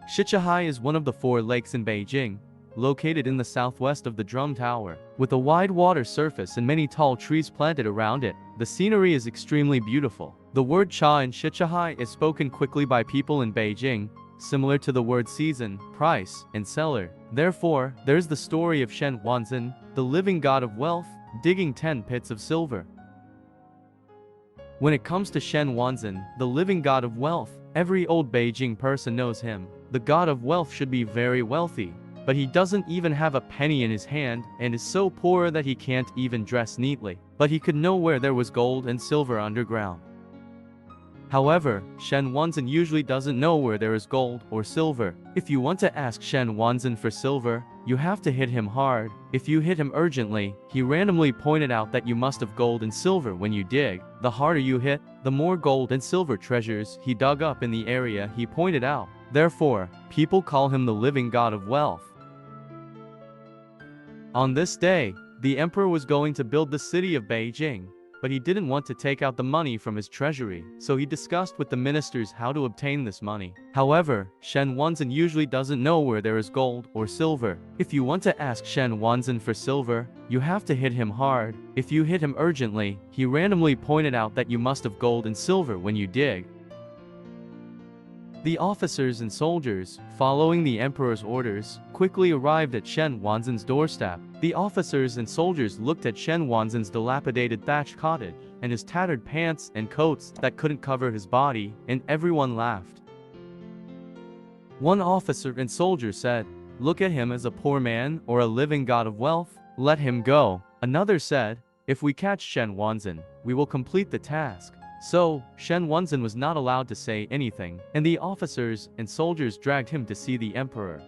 Shichahai is one of the 4 lakes in Beijing, located in the southwest of the Drum Tower. With a wide water surface and many tall trees planted around it, the scenery is extremely beautiful. The word cha in Shichahai is spoken quickly by people in Beijing, similar to the word season, price, and seller. Therefore, there's the story of Shen Wanzan, the living god of wealth, digging 10 pits of silver. When it comes to Shen Wanzan, the living god of wealth, every old Beijing person knows him. The god of wealth should be very wealthy, but he doesn't even have a penny in his hand and is so poor that he can't even dress neatly. But he could know where there was gold and silver underground. However, Shen Wanzan usually doesn't know where there is gold or silver. If you want to ask Shen Wanzan for silver, you have to hit him hard. If you hit him urgently, he randomly pointed out that you must have gold and silver when you dig. The harder you hit, the more gold and silver treasures he dug up in the area he pointed out. Therefore, people call him the living god of wealth. On this day, the emperor was going to build the city of Beijing, but he didn't want to take out the money from his treasury, so he discussed with the ministers how to obtain this money. However, Shen Wanzan usually doesn't know where there is gold or silver. If you want to ask Shen Wanzan for silver, you have to hit him hard. If you hit him urgently, he randomly pointed out that you must have gold and silver when you dig. The officers and soldiers, following the emperor's orders, quickly arrived at Shen Wanzan's doorstep. The officers and soldiers looked at Shen Wanzan's dilapidated thatched cottage, and his tattered pants and coats that couldn't cover his body, and everyone laughed. One officer and soldier said, "Look at him as a poor man or a living god of wealth. Let him go." Another said, "If we catch Shen Wanzan, we will complete the task." So, Shen Wanzan was not allowed to say anything, and the officers and soldiers dragged him to see the emperor.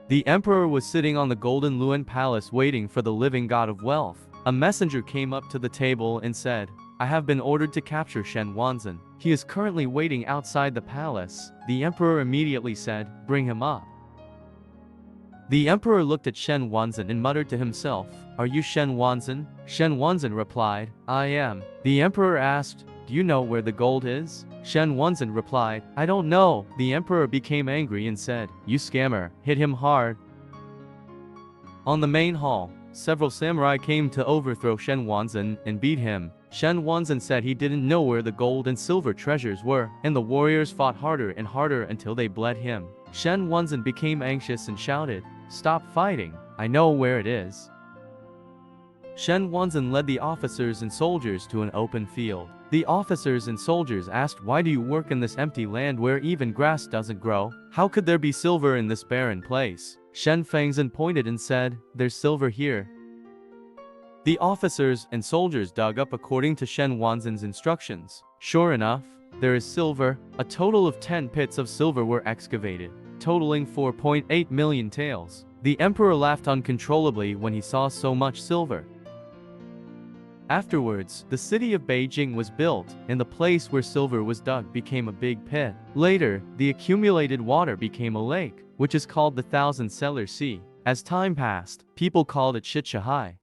The emperor was sitting on the golden Luan palace waiting for the living god of wealth. A messenger came up to the table and said, "I have been ordered to capture Shen Wanzan. He is currently waiting outside the palace." The emperor immediately said, "Bring him up." The emperor looked at Shen Wanzan and muttered to himself, "Are you Shen Wanzan?" Shen Wanzan replied, "I am." The emperor asked, "Do you know where the gold is?" Shen Wanzan replied, "I don't know." The emperor became angry and said, "You scammer, hit him hard." On the main hall, several samurai came to overthrow Shen Wanzan and beat him. Shen Wanzan said he didn't know where the gold and silver treasures were, and the warriors fought harder and harder until they bled him. Shen Wanzan became anxious and shouted, "Stop fighting, I know where it is." Shen Wanzan led the officers and soldiers to an open field. The officers and soldiers asked, "Why do you work in this empty land where even grass doesn't grow? How could there be silver in this barren place?" Shen Fangzan pointed and said, "There's silver here." The officers and soldiers dug up according to Shen Wanzan's instructions. Sure enough, there is silver. A total of 10 pits of silver were excavated, totaling 4.8 million taels. The emperor laughed uncontrollably when he saw so much silver. Afterwards, the city of Beijing was built, and the place where silver was dug became a big pit. Later, the accumulated water became a lake, which is called the Thousand Cellar Sea. As time passed, people called it Shichahai.